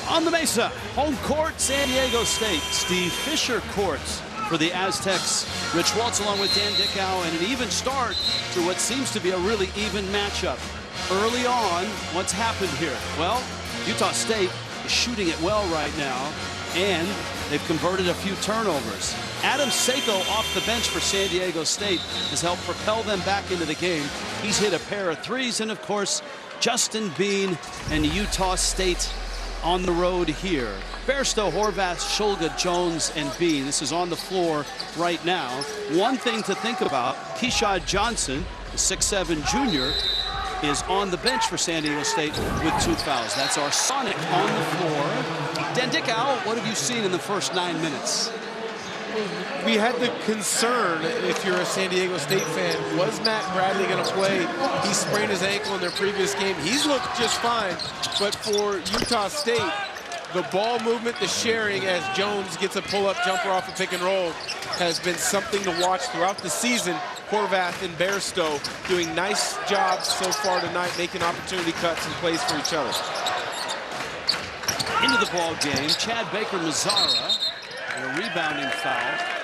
On the Mesa, home court, San Diego State. Steve Fisher courts for the Aztecs. Rich Waltz along with Dan Dickau, and an even start to what seems to be a really even matchup. Early on, what's happened here? Well, Utah State is shooting it well right now, and they've converted a few turnovers. Adam Seiko off the bench for San Diego State has helped propel them back into the game. He's hit a pair of threes, and of course, Justin Bean and Utah State on the road here. Bairstow, Horvath, Shulga, Jones, and Bean. This is on the floor right now. One thing to think about, Keshad Johnson, the 6'7" junior, is on the bench for San Diego State with 2 fouls. That's our Sonic on the floor. Dan Dickau, what have you seen in the first 9 minutes? We had the concern, if you're a San Diego State fan, was Matt Bradley going to play? He sprained his ankle in their previous game. He's looked just fine, but for Utah State, the ball movement, the sharing as Jones gets a pull-up jumper off a pick and roll has been something to watch throughout the season. Horvath and Bairstow doing nice jobs so far tonight, making opportunity cuts and plays for each other. Into the ball game, Chad Baker-Mazzara, and a rebounding foul.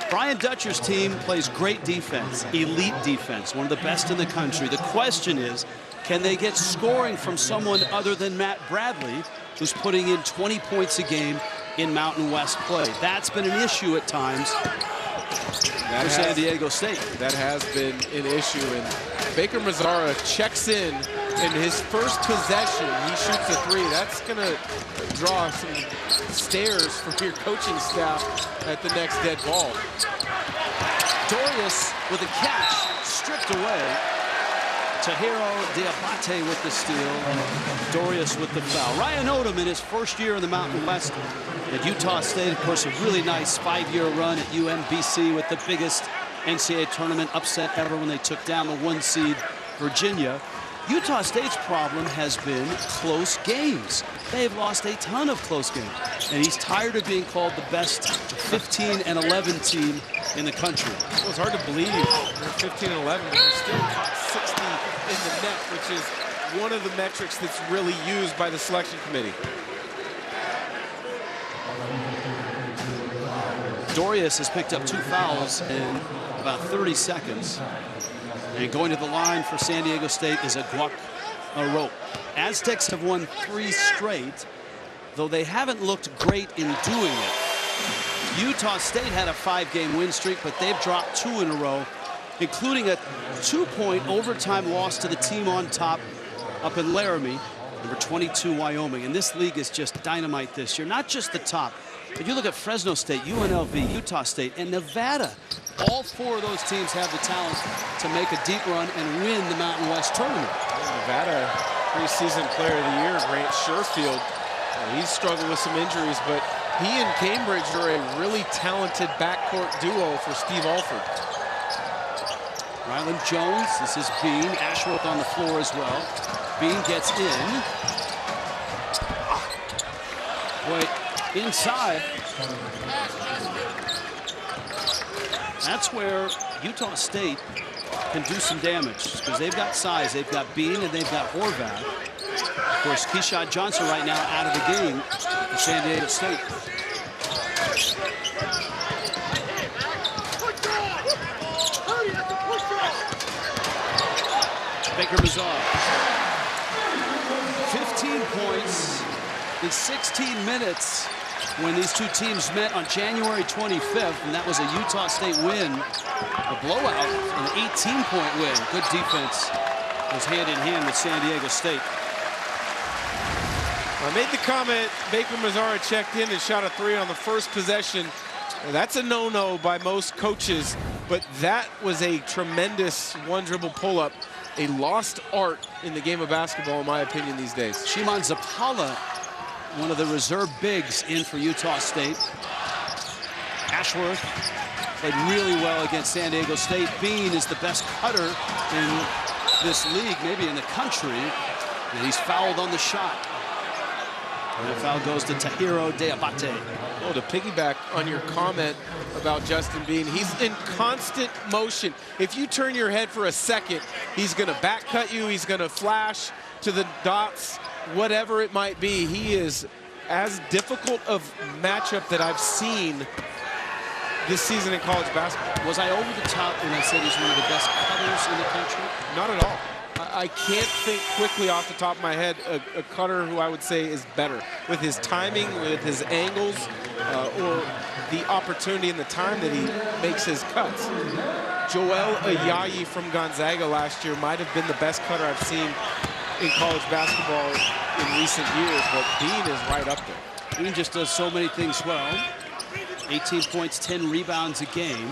Brian Dutcher's team plays great defense, elite defense, one of the best in the country. The question is, can they get scoring from someone other than Matt Bradley, who's putting in 20 points a game in Mountain West play? That's been an issue at times for San Diego State. That has been an issue, and Baker-Mazzara checks in his first possession, he shoots a three. That's going to draw some stares from your coaching staff at the next dead ball. Dorius with a catch, stripped away. Tahiro Diabate with the steal. Dorius with the foul. Ryan Odom in his first year in the Mountain West at Utah State. Of course, a really nice 5-year run at UMBC with the biggest NCAA tournament upset ever when they took down the 1 seed Virginia. Utah State's problem has been close games. They've lost a ton of close games, and he's tired of being called the best 15 and 11 team in the country. Well, it's hard to believe they're 15 and 11, but they're still top 60 in the net, which is one of the metrics that's really used by the selection committee. Dorius has picked up 2 fouls in about 30 seconds. And going to the line for San Diego State is a Guac-a-Rope. Aztecs have won 3 straight, though they haven't looked great in doing it. Utah State had a 5-game win streak, but they've dropped 2 in a row, including a 2-point overtime loss to the team on top up in Laramie, number 22 Wyoming. And this league is just dynamite this year. Not just the top, but you look at Fresno State, UNLV, Utah State, and Nevada. All 4 of those teams have the talent to make a deep run and win the Mountain West tournament. Nevada preseason player of the year, Grant Sherfield. He's struggled with some injuries, but he and Cambridge are a really talented backcourt duo for Steve Alford. Ryland Jones, this is Bean. Ashworth on the floor as well. Bean gets in. Boy, inside. That's where Utah State can do some damage, because they've got size. They've got Bean and they've got Horvath. Of course, Keshad Johnson right now out of the game for San Diego State. Baker-Mazzara. 15 points in 16 minutes when these 2 teams met on January 25th, and that was a Utah State win, a blowout, an 18-point win. Good defense was hand in hand with San Diego State. I made the comment, Baker-Mazzara checked in and shot a 3 on the first possession. That's a no-no by most coaches, but that was a tremendous one-dribble pull-up, a lost art in the game of basketball, in my opinion, these days. Shimon Zapala, one of the reserve bigs, in for Utah State. Ashworth played really well against San Diego State. Bean is the best cutter in this league, maybe in the country, and he's fouled on the shot. And the foul goes to Tahiro Diabate. Oh, to piggyback on your comment about Justin Bean, he's in constant motion. If you turn your head for a second, he's going to back cut you. He's going to flash to the dots. whatever it might be, he is as difficult of matchup that I've seen this season in college basketball. Was I over the top when I said he's one of the best cutters in the country? Not at all. I can't think quickly off the top of my head a cutter who I would say is better with his timing, with his angles, or the opportunity and the time that he makes his cuts. Joel Ayayi from Gonzaga last year might have been the best cutter I've seen in college basketball in recent years, but Bean is right up there. Bean just does so many things well. 18 points, 10 rebounds a game.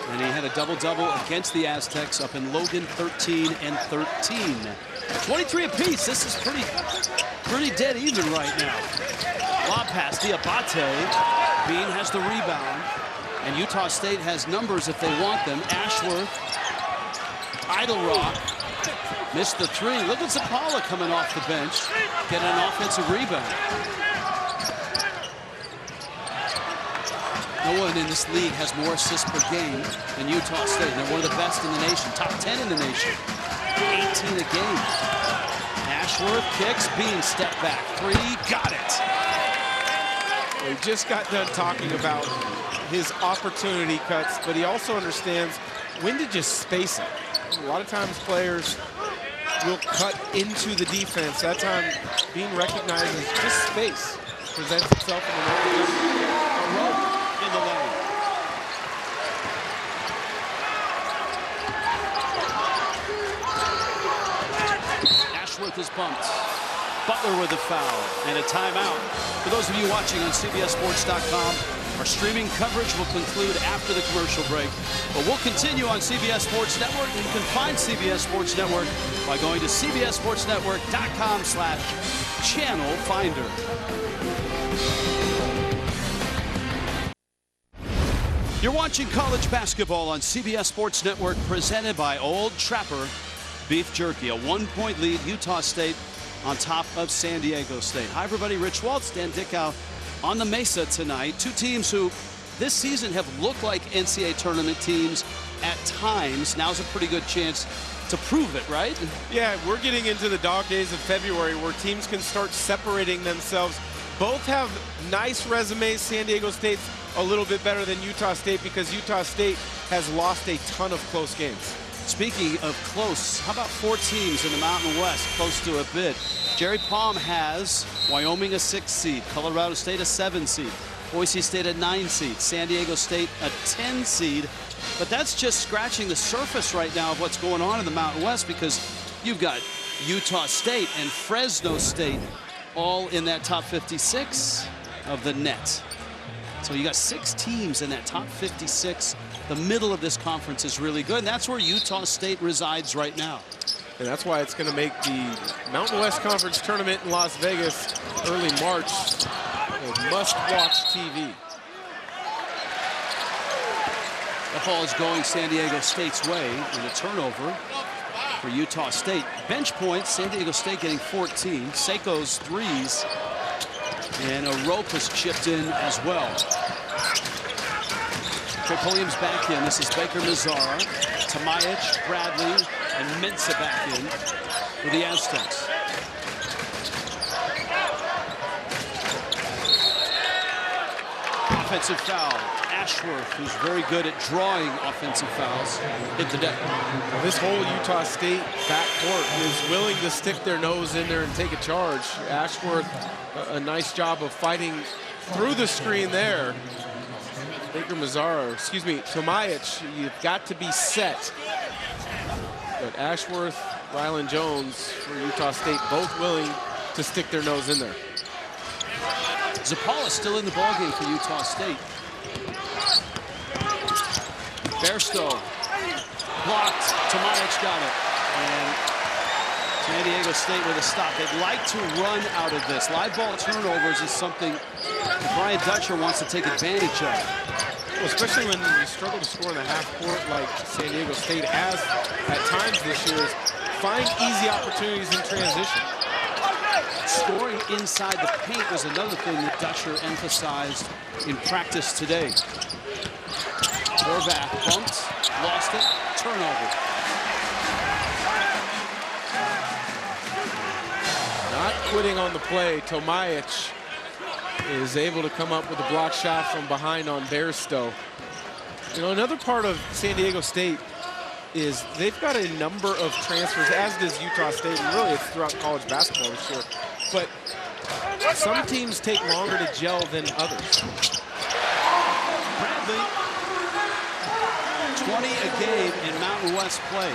And he had a double-double against the Aztecs up in Logan, 13 and 13. 23 apiece. This is pretty dead even right now. Lob pass, Diabate. Bean has the rebound. And Utah State has numbers if they want them. Ashworth, Idle Rock, missed the three. Look at Zapala coming off the bench, getting an offensive rebound. No one in this league has more assists per game than Utah State. They're one of the best in the nation, top 10 in the nation. 18 a game. Ashworth kicks, Bean step back. Three, got it. We just got done talking about his opportunity cuts, but he also understands when to just space it. A lot of times players will cut into the defense. That time Bean recognizes just space, presents himself in the rope. The lane. Ashworth is bumped. Butler with a foul and a timeout. For those of you watching on CBSSports.com, our streaming coverage will conclude after the commercial break, but we'll continue on CBS Sports Network. You can find CBS Sports Network by going to CBSSportsNetwork.com/channel finder. You're watching college basketball on CBS Sports Network, presented by Old Trapper Beef Jerky. A 1-point lead, Utah State on top of San Diego State. Hi, everybody. Rich Waltz, Dan Dickow on the Mesa tonight. Two teams who this season have looked like NCAA tournament teams at times. Now's a pretty good chance to prove it, right? Yeah, we're getting into the dog days of February where teams can start separating themselves. Both have nice resumes. San Diego State's a little bit better than Utah State because Utah State has lost a ton of close games. Speaking of close, how about 4 teams in the Mountain West close to a bid? Jerry Palm has Wyoming a 6 seed, Colorado State a 7 seed, Boise State a 9 seed, San Diego State a 10 seed. But that's just scratching the surface right now of what's going on in the Mountain West, because you've got Utah State and Fresno State all in that top 56 of the net. So you got 6 teams in that top 56. The middle of this conference is really good. And that's where Utah State resides right now. And that's why it's going to make the Mountain West Conference tournament in Las Vegas early March a must-watch TV. The ball is going San Diego State's way in the turnover for Utah State. Bench points, San Diego State getting 14. Seiko's threes. And a rope is chipped in as well. Trick Williams back in. This is Baker Mazzara, Tamajic, Bradley, and Mensah back in for the Aztecs. Offensive foul. Ashworth, who's very good at drawing offensive fouls, hit the deck. This whole Utah State backcourt is willing to stick their nose in there and take a charge. Ashworth, a nice job of fighting through the screen there. Baker Mazzara, excuse me, Tamajic, you've got to be set. But Ashworth, Rylan Jones for Utah State, both willing to stick their nose in there. Zapala still in the ballgame for Utah State. Bairstow blocked. Tamajic got it. And San Diego State with a stop. They'd like to run out of this. Live ball turnovers is something Brian Dutcher wants to take advantage of. Well, especially when you struggle to score in the half court like San Diego State has at times this year, is find easy opportunities in transition. Scoring inside the paint was another thing that Dutcher emphasized in practice today. Horvath bumped, lost it, turnover. Not not quitting on the play. Tomajic is able to come up with a block shot from behind on Bairstow. You know, another part of San Diego State is they've got a number of transfers, as does Utah State, and really it's throughout college basketball this year. But some teams take longer to gel than others. Bradley, 20 a game in Mountain West play.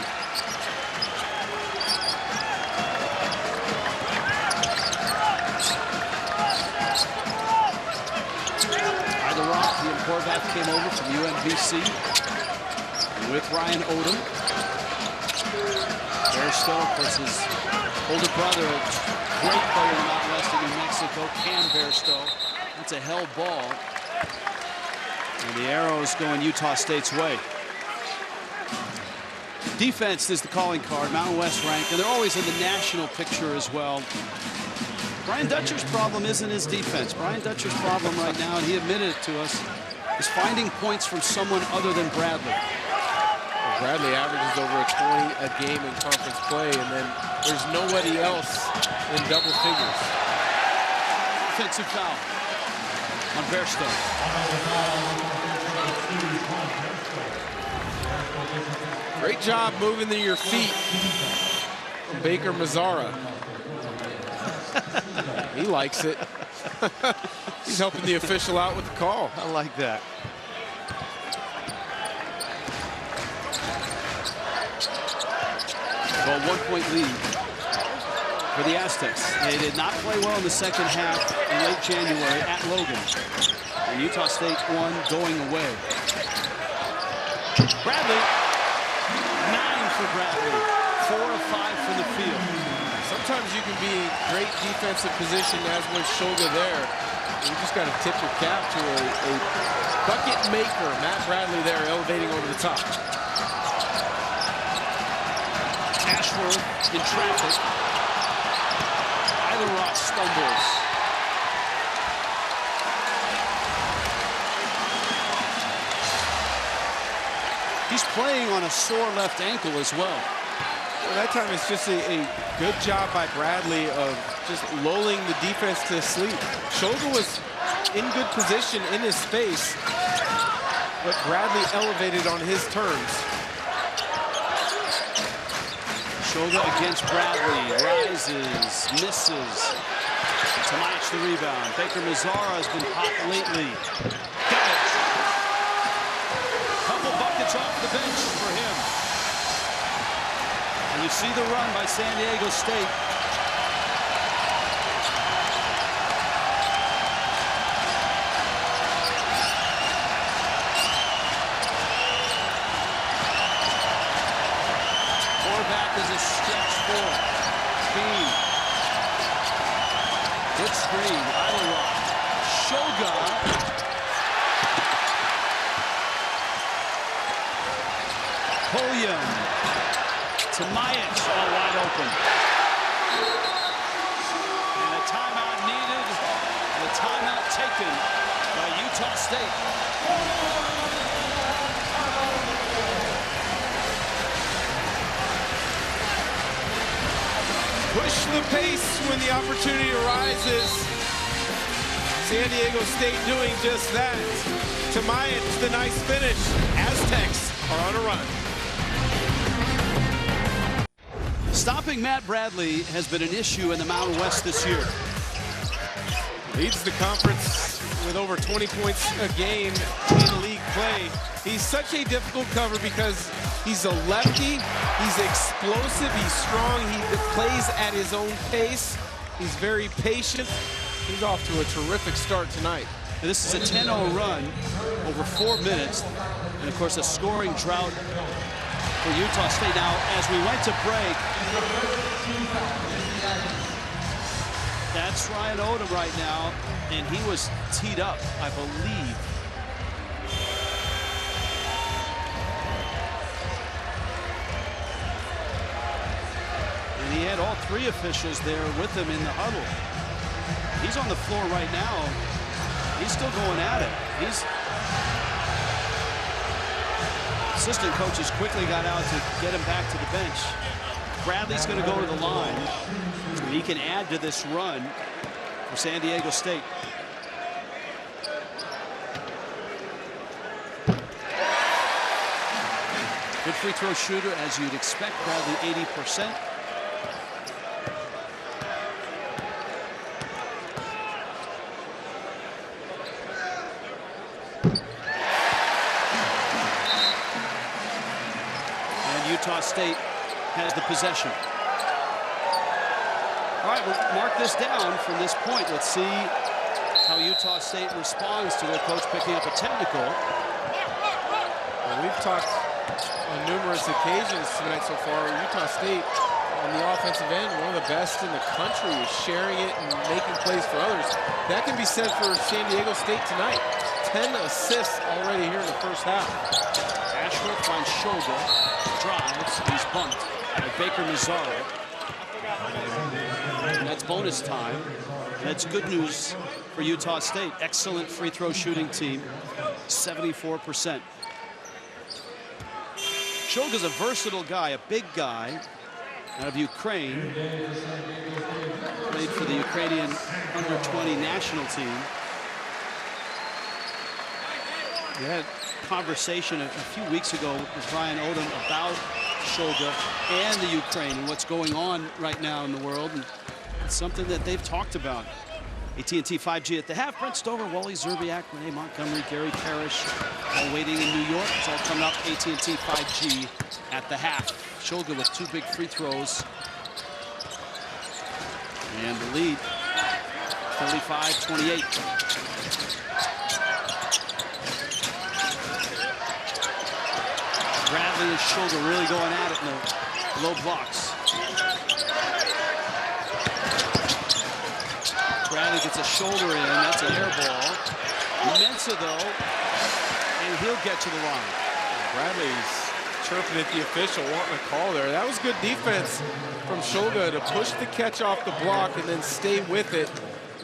The Horvath came over from UMBC with Ryan Odom. Bairstow, of course, his older brother, a great player in Mountain West in New Mexico, Cam Bairstow. That's a held ball. And the arrow's going Utah State's way. Defense is the calling card. Mountain West ranked, and they're always in the national picture as well. Brian Dutcher's problem isn't his defense. Brian Dutcher's problem right now, and he admitted it to us, is finding points from someone other than Bradley. Well, Bradley averages over a 20 a game in conference play, and then there's nobody else in double figures. Offensive foul on Bairstow. Great job moving to your feet from Baker Mazzara. He likes it. He's helping the official out with the call. I like that. Well, 1-point lead for the Aztecs. They did not play well in the second half in late January at Logan. And Utah State won going away. Bradley, 9 for Bradley, 4 of 5 from the field. Sometimes you can be in great defensive position, as was Shoga there. You just got to tip your cap to a bucket maker. Matt Bradley there elevating over the top. Ashworth in traffic. Eilenroth stumbles. He's playing on a sore left ankle as well. Well, that time it's just a good job by Bradley of just lulling the defense to sleep. Shoga was in good position in his space, but Bradley elevated on his terms. Shoga against Bradley, rises, misses. Tomajic the rebound. Baker Mazzara has been hot lately. Got it. Couple buckets off the bench for him. And you see the run by San Diego State. Horvath is a stretch four. Bean. Good screen. Eilenroth. Shoga. Pulliam. Tomajic all wide open. And a timeout needed, and a timeout taken by Utah State. Push the pace when the opportunity arises. San Diego State doing just that. Tomajic, the nice finish. Aztecs are on a run. Stopping Matt Bradley has been an issue in the Mountain West this year. Leads the conference with over 20 points a game in league play. He's such a difficult cover because he's a lefty, he's explosive, he's strong, he plays at his own pace, he's very patient. He's off to a terrific start tonight. And this is a 10-0 run over 4 minutes, and of course a scoring drought for Utah State. Now, as we went to break, that's Ryan Odom right now, and he was teed up, I believe. And he had all 3 officials there with him in the huddle. He's on the floor right now. He's still going at it. Assistant coaches quickly got out to get him back to the bench. Bradley's going to go to the line, and he can add to this run for San Diego State. Good free throw shooter, as you'd expect. Bradley 80%. Utah State has the possession. All right, we'll mark this down from this point. Let's see how Utah State responds to their coach picking up a technical. Well, we've talked on numerous occasions tonight so far. Utah State on the offensive end, one of the best in the country, is sharing it and making plays for others. That can be said for San Diego State tonight. 10 assists already here in the first half. Ashworth finds Shoga, drives, he's bumped by Baker Mazzaro. And that's bonus time. That's good news for Utah State. Excellent free throw shooting team, 74%. Shoga's a versatile guy, a big guy out of Ukraine. Played for the Ukrainian under-20 national team. We had a conversation a few weeks ago with Brian Odom about Shoga and the Ukraine and what's going on right now in the world. And it's something that they've talked about. AT&T 5G at the half. Brent Stover, Wally Zerbiak, Renee Montgomery, Gary Parrish, all waiting in New York. It's all coming up. AT&T 5G at the half. Shoga with 2 big free throws. And the lead, 35-28. Bradley and Shoga really going at it in the low blocks. Bradley gets a shoulder in. That's an air ball. Mensa, though, and he'll get to the line. Bradley's chirping at the official, wanting a call there. That was good defense from Shoga to push the catch off the block and then stay with it.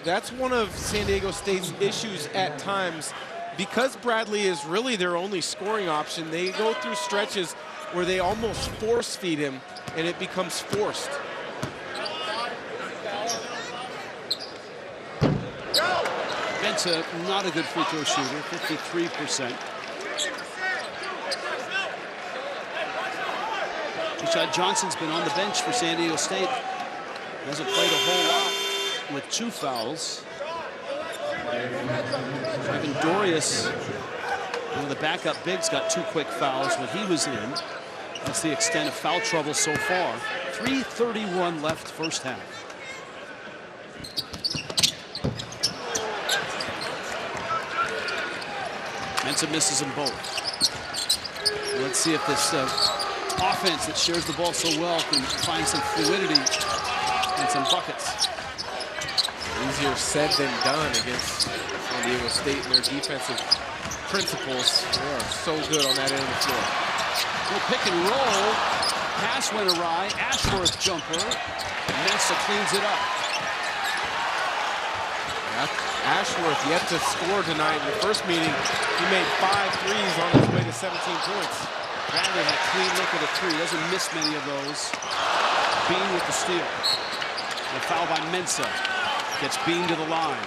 That's one of San Diego State's issues at times. Because Bradley is really their only scoring option, they go through stretches where they almost force feed him, and it becomes forced. Mensa, not a good free throw shooter, 53%. Rashad Johnson's been on the bench for San Diego State. Hasn't played a whole lot with 2 fouls. Ivan Dorius, one of the backup bigs, got 2 quick fouls when he was in. That's the extent of foul trouble so far. 3:31 left first half. Mensa misses them both. Let's see if this offense that shares the ball so well can find some fluidity and some buckets. Easier said than done against San Diego State and their defensive principles. They are so good on that end of the floor. Little pick and roll. Pass went awry. Ashworth jumper. Mensa cleans it up. Ashworth yet to score tonight. In the first meeting, he made 5 threes on his way to 17 points. Bradley had a clean look at a 3. Doesn't miss many of those. Bean with the steal. The foul by Mensa. Gets Bean to the line.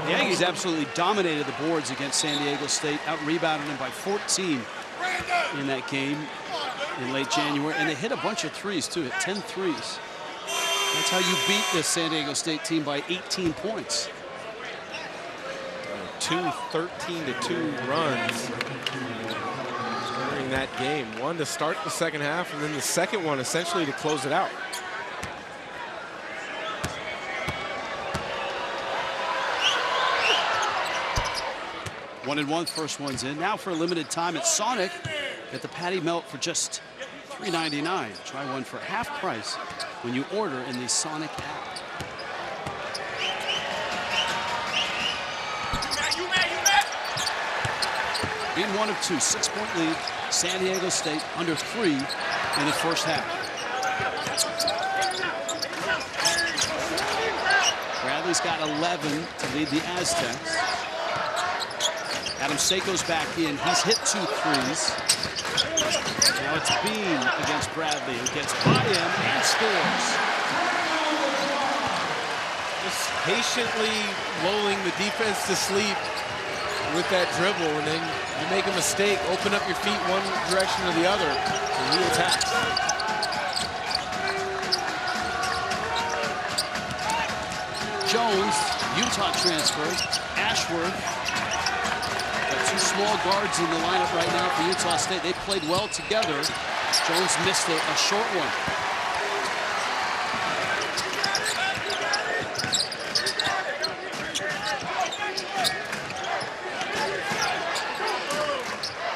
The Aggies absolutely dominated the boards against San Diego State, out-rebounded them by 14 in that game in late January. And they hit a bunch of threes, too, hit 10 threes. That's how you beat this San Diego State team by 18 points. 2 13-2 runs during that game. One to start the second half, and then the second one essentially to close it out. One and one, first one's in. Now for a limited time at Sonic, get the Patty Melt for just $3.99. Try one for half price when you order in the Sonic app. In 1 of 2, 6-point lead. San Diego State under 3 in the first half. Bradley's got 11 to lead the Aztecs. Adam Seiko's back in. He's hit 2 threes. Now it's Bean against Bradley, who gets by him and scores. Just patiently lulling the defense to sleep with that dribble, and then you make a mistake, open up your feet one direction or the other, and he attacks. Jones, Utah transfer. Ashworth. Got 2 small guards in the lineup right now for Utah State. They played well together. Jones missed a short one.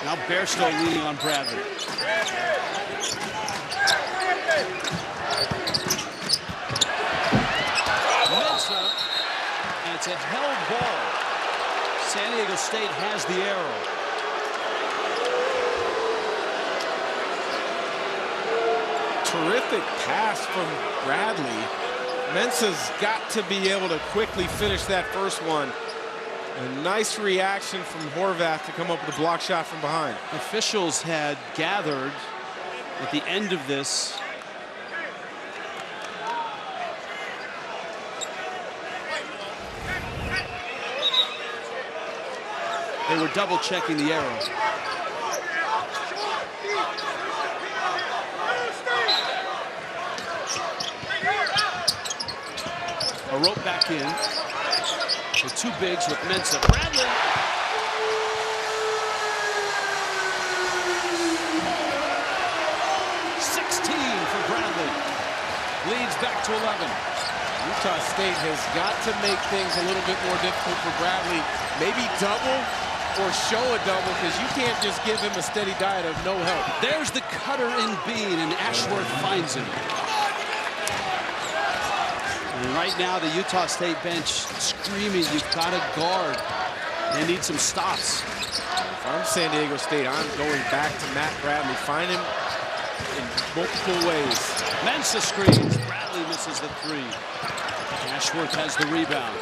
Now Bairstow leaning on Bradley. Mensa, and it's a held ball. San Diego State has the arrow. Terrific pass from Bradley. Mensa's got to be able to quickly finish that first one. A nice reaction from Horvath to come up with a block shot from behind. Officials had gathered at the end of this. They were double checking the arrow. A rope back in. The 2 bigs with Mensa. Bradley. For Bradley. Leads back to 11. Utah State has got to make things a little bit more difficult for Bradley. Maybe double or show a double, because you can't just give him a steady diet of no help. There's the cutter in Bean, and Ashworth finds him. And right now, the Utah State bench screaming, you've got to guard. They need some stops. If I'm San Diego State, I'm going back to Matt Bradley. Find him in multiple ways. Mensa screens. Bradley misses the 3. Ashworth has the rebound.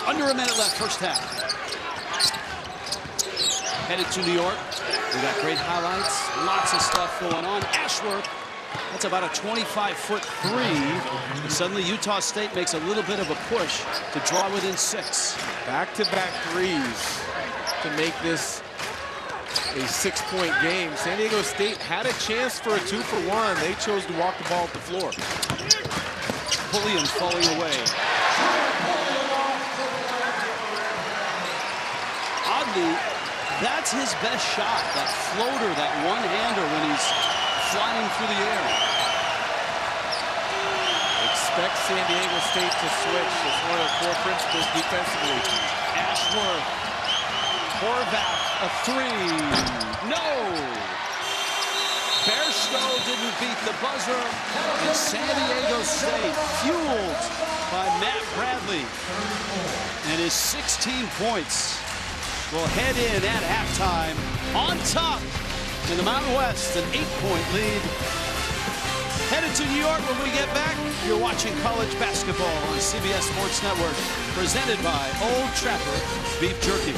Under a minute left, first half. Headed to New York. We got great highlights. Lots of stuff going on. Ashworth. That's about a 25-foot 3. And suddenly Utah State makes a little bit of a push to draw within 6. Back-to-back threes to make this a 6-point game. San Diego State had a chance for a 2-for-1. They chose to walk the ball off the floor. Pulliam falling away. Oddly, that's his best shot. That floater, that one-hander when he's flying through the air. Expect San Diego State to switch. It's one of the core principles defensively. Ashworth. Horvath, a 3. No! Bairstow didn't beat the buzzer. And San Diego State, fueled by Matt Bradley and his 16 points, will head in at halftime on top in the Mountain West, an 8-point lead. Headed to New York when we get back. You're watching college basketball on CBS Sports Network, presented by Old Trapper Beef Jerky.